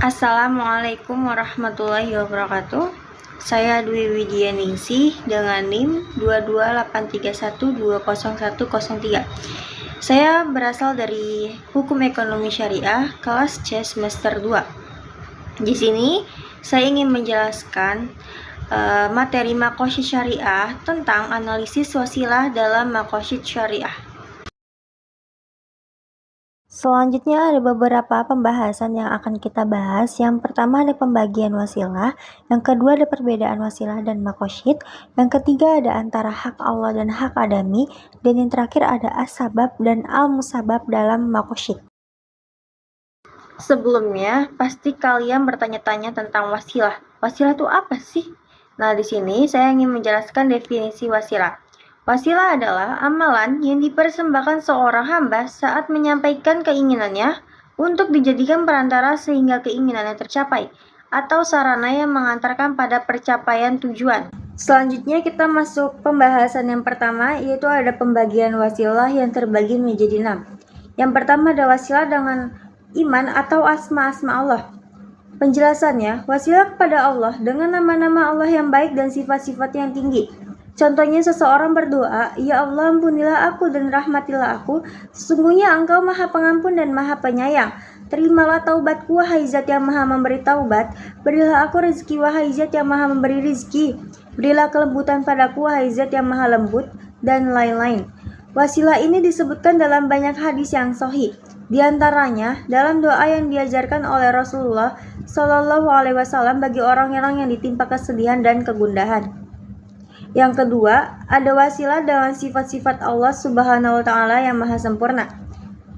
Assalamualaikum warahmatullahi wabarakatuh. Saya Dwi Widyaningsih dengan NIM 22831200103. Saya berasal dari Hukum Ekonomi Syariah kelas C semester 2. Di sini saya ingin menjelaskan materi maqasid syariah tentang analisis wasilah dalam maqasid syariah. Selanjutnya ada beberapa pembahasan yang akan kita bahas. Yang pertama ada pembagian wasilah, yang kedua ada perbedaan wasilah dan maqasid, yang ketiga ada antara hak Allah dan hak adami, dan yang terakhir ada as-sabab dan al-musabab dalam maqasid. Sebelumnya, pasti kalian bertanya-tanya tentang wasilah. Wasilah itu apa sih? Nah, di sini saya ingin menjelaskan definisi wasilah. Wasilah adalah amalan yang dipersembahkan seorang hamba saat menyampaikan keinginannya untuk dijadikan perantara sehingga keinginannya tercapai, atau sarana yang mengantarkan pada percapaian tujuan. Selanjutnya kita masuk pembahasan yang pertama, yaitu ada pembagian wasilah yang terbagi menjadi 6. Yang pertama ada wasilah dengan iman atau asma-asma Allah. Penjelasannya, wasilah kepada Allah dengan nama-nama Allah yang baik dan sifat-sifat yang tinggi. Contohnya seseorang berdoa, "Ya Allah, ampunilah aku dan rahmatilah aku, sesungguhnya Engkau Maha Pengampun dan Maha Penyayang. Terimalah taubatku, wahai Zat yang Maha memberi taubat. Berilah aku rezeki, wahai Zat yang Maha memberi rezeki. Berilah kelembutan padaku, wahai Zat yang Maha lembut," dan lain-lain. Wasilah ini disebutkan dalam banyak hadis yang sahih. Di antaranya dalam doa yang diajarkan oleh Rasulullah Shallallahu Alaihi Wasallam bagi orang-orang yang ditimpa kesedihan dan kegundahan. Yang kedua, ada wasilah dengan sifat-sifat Allah Subhanahu wa Ta'ala yang maha sempurna.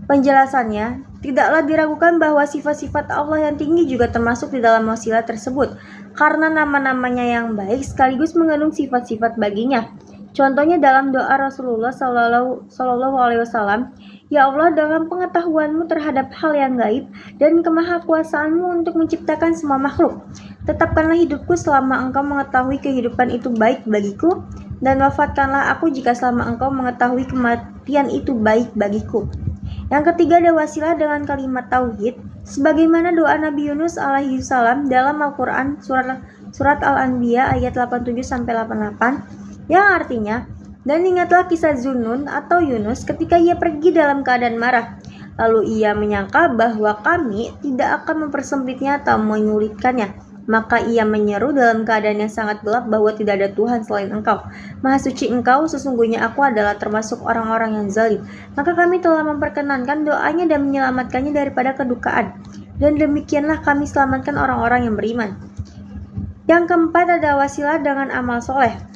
Penjelasannya, tidaklah diragukan bahwa sifat-sifat Allah yang tinggi juga termasuk di dalam wasilah tersebut, karena nama-namanya yang baik sekaligus mengandung sifat-sifat baginya. Contohnya dalam doa Rasulullah Shallallahu Alaihi Wasallam, "Ya Allah, dengan pengetahuanmu terhadap hal yang gaib dan kemahakuasaanmu untuk menciptakan semua makhluk, tetapkanlah hidupku selama Engkau mengetahui kehidupan itu baik bagiku, dan wafatkanlah aku jika selama Engkau mengetahui kematian itu baik bagiku." Yang ketiga ada wasilah dengan kalimat tauhid, sebagaimana doa Nabi Yunus alaihi salam dalam Al-Quran surat Al-Anbiya ayat 87-88, yang artinya, "Dan ingatlah kisah Zunnun atau Yunus ketika ia pergi dalam keadaan marah. Lalu ia menyangka bahwa kami tidak akan mempersempitnya atau menyulitkannya. Maka ia menyeru dalam keadaan yang sangat gelap bahwa tidak ada Tuhan selain Engkau. Maha suci Engkau, sesungguhnya aku adalah termasuk orang-orang yang zalim. Maka kami telah memperkenankan doanya dan menyelamatkannya daripada kedukaan. Dan demikianlah kami selamatkan orang-orang yang beriman." Yang keempat ada wasilah dengan amal soleh.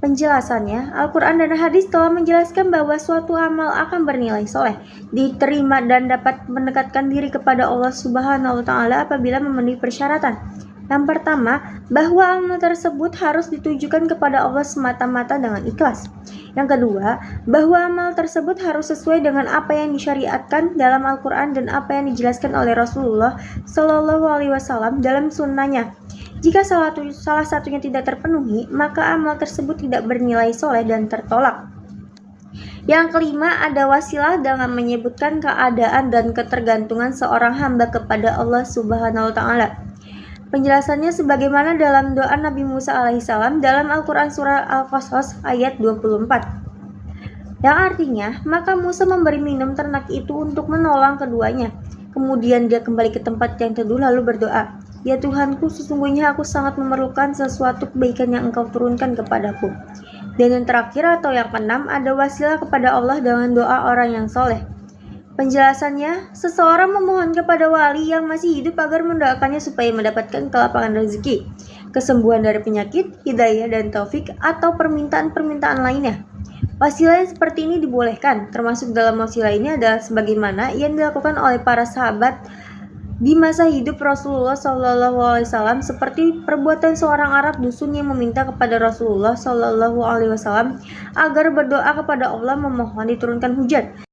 Penjelasannya, Al-Quran dan hadis telah menjelaskan bahwa suatu amal akan bernilai soleh, diterima dan dapat mendekatkan diri kepada Allah Subhanahu wa Ta'ala apabila memenuhi persyaratan. Yang pertama, bahwa amal tersebut harus ditujukan kepada Allah semata-mata dengan ikhlas. Yang kedua, bahwa amal tersebut harus sesuai dengan apa yang disyariatkan dalam Al-Quran dan apa yang dijelaskan oleh Rasulullah Shallallahu Alaihi Wasallam dalam sunnahnya. Jika salah satunya tidak terpenuhi, maka amal tersebut tidak bernilai soleh dan tertolak. Yang kelima ada wasilah dengan menyebutkan keadaan dan ketergantungan seorang hamba kepada Allah Subhanahu wa Ta'ala. Penjelasannya sebagaimana dalam doa Nabi Musa alaihissalam dalam Al-Quran surah Al-Qasas ayat 24. Yang artinya, maka Musa memberi minum ternak itu untuk menolong keduanya. Kemudian dia kembali ke tempat yang teduh lalu berdoa, "Ya Tuhanku, sesungguhnya aku sangat memerlukan sesuatu kebaikan yang Engkau turunkan kepadaku." Dan yang terakhir atau yang keenam ada wasilah kepada Allah dengan doa orang yang soleh. Penjelasannya, seseorang memohon kepada wali yang masih hidup agar mendoakannya supaya mendapatkan kelapangan rezeki, kesembuhan dari penyakit, hidayah dan taufik, atau permintaan-permintaan lainnya. Wasilah yang seperti ini dibolehkan, termasuk dalam wasilah ini adalah sebagaimana yang dilakukan oleh para sahabat di masa hidup Rasulullah SAW, seperti perbuatan seorang Arab dusun yang meminta kepada Rasulullah SAW agar berdoa kepada Allah memohon diturunkan hujan.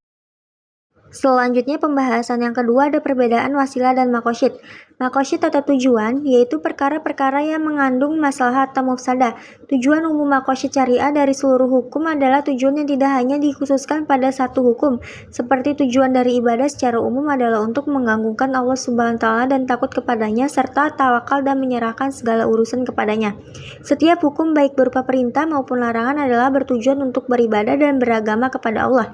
Selanjutnya pembahasan yang kedua ada perbedaan wasilah dan makosyid. Makosyid atau tujuan yaitu perkara-perkara yang mengandung maslahat atau mufsadah. Tujuan umum makosyid syariah dari seluruh hukum adalah tujuan yang tidak hanya dikhususkan pada satu hukum. Seperti tujuan dari ibadah secara umum adalah untuk menggantungkan Allah Subhanahu wa taala dan takut kepadanya serta tawakal dan menyerahkan segala urusan kepadanya. Setiap hukum baik berupa perintah maupun larangan adalah bertujuan untuk beribadah dan beragama kepada Allah,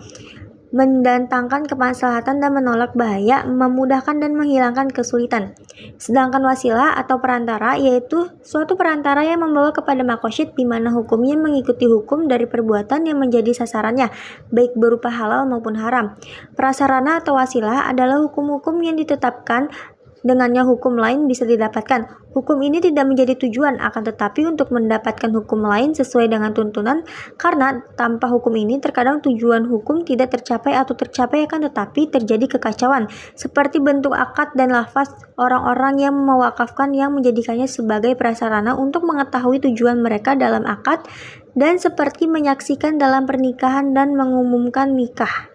mendatangkan kemaslahatan dan menolak bahaya, memudahkan dan menghilangkan kesulitan. Sedangkan wasilah atau perantara yaitu suatu perantara yang membawa kepada makosyid di mana hukumnya mengikuti hukum dari perbuatan yang menjadi sasarannya, baik berupa halal maupun haram. Prasarana atau wasilah adalah hukum-hukum yang ditetapkan dengannya hukum lain bisa didapatkan. Hukum ini tidak menjadi tujuan, akan tetapi untuk mendapatkan hukum lain sesuai dengan tuntunan, karena tanpa hukum ini terkadang tujuan hukum tidak tercapai atau tercapai akan tetapi terjadi kekacauan, seperti bentuk akad dan lafaz orang-orang yang mewakafkan yang menjadikannya sebagai prasarana untuk mengetahui tujuan mereka dalam akad, dan seperti menyaksikan dalam pernikahan dan mengumumkan nikah.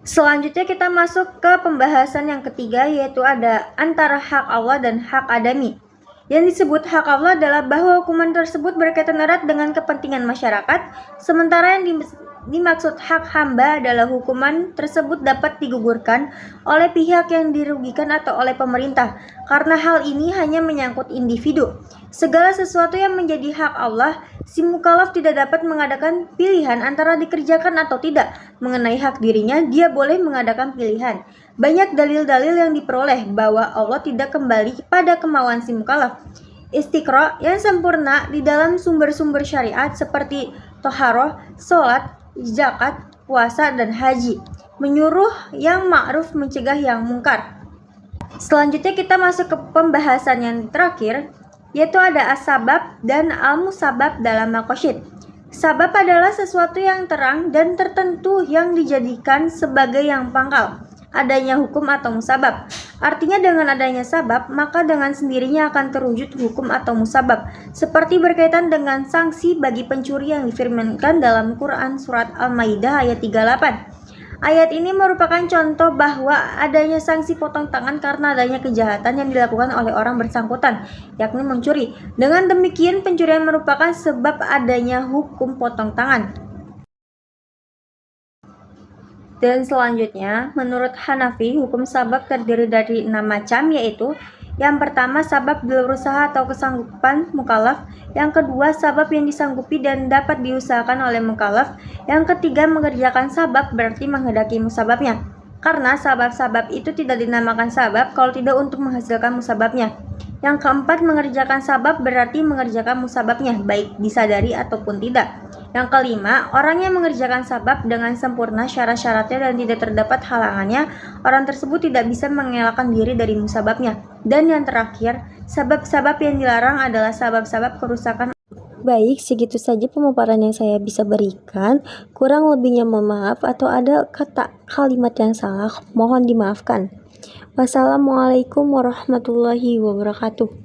Selanjutnya kita masuk ke pembahasan yang ketiga, yaitu ada antara hak Allah dan hak adami. Yang disebut hak Allah adalah bahwa hukuman tersebut berkaitan erat dengan kepentingan masyarakat, sementara yang dimaksud hak hamba adalah hukuman tersebut dapat digugurkan oleh pihak yang dirugikan atau oleh pemerintah, karena hal ini hanya menyangkut individu. Segala sesuatu yang menjadi hak Allah, si mukallaf tidak dapat mengadakan pilihan antara dikerjakan atau tidak. Mengenai hak dirinya, dia boleh mengadakan pilihan. Banyak dalil-dalil yang diperoleh bahwa Allah tidak kembali pada kemauan si mukallaf. Istiqra yang sempurna di dalam sumber-sumber syariat seperti toharoh, sholat, zakat, puasa, dan haji. Menyuruh yang ma'ruf, mencegah yang mungkar. Selanjutnya kita masuk ke pembahasan yang terakhir, yaitu ada as-sabab dan al-musabab dalam makosyid. Sabab adalah sesuatu yang terang dan tertentu yang dijadikan sebagai yang pangkal adanya hukum atau musabab. Artinya dengan adanya sabab, maka dengan sendirinya akan terwujud hukum atau musabab. Seperti berkaitan dengan sanksi bagi pencuri yang difirmankan dalam Quran Surat Al-Maidah ayat 38. Ayat ini merupakan contoh bahwa adanya sanksi potong tangan karena adanya kejahatan yang dilakukan oleh orang bersangkutan, yakni mencuri. Dengan demikian, pencurian merupakan sebab adanya hukum potong tangan. Dan selanjutnya, menurut Hanafi, hukum sabab terdiri dari 6 macam, yaitu yang pertama, sabab berusaha atau kesanggupan mukallaf. Yang kedua, sabab yang disanggupi dan dapat diusahakan oleh mukallaf. Yang ketiga, mengerjakan sabab berarti menghendaki musababnya. Karena sabab-sabab itu tidak dinamakan sabab kalau tidak untuk menghasilkan musababnya. Yang keempat, mengerjakan sabab berarti mengerjakan musababnya, baik disadari ataupun tidak. Yang kelima, orang yang mengerjakan sabab dengan sempurna syarat-syaratnya dan tidak terdapat halangannya, orang tersebut tidak bisa mengelakkan diri dari musababnya. Dan yang terakhir, sabab-sabab yang dilarang adalah sabab-sabab kerusakan. Baik, segitu saja pemaparan yang saya bisa berikan. Kurang lebihnya mohon maaf, atau ada kata kalimat yang salah, mohon dimaafkan. Wassalamualaikum warahmatullahi wabarakatuh.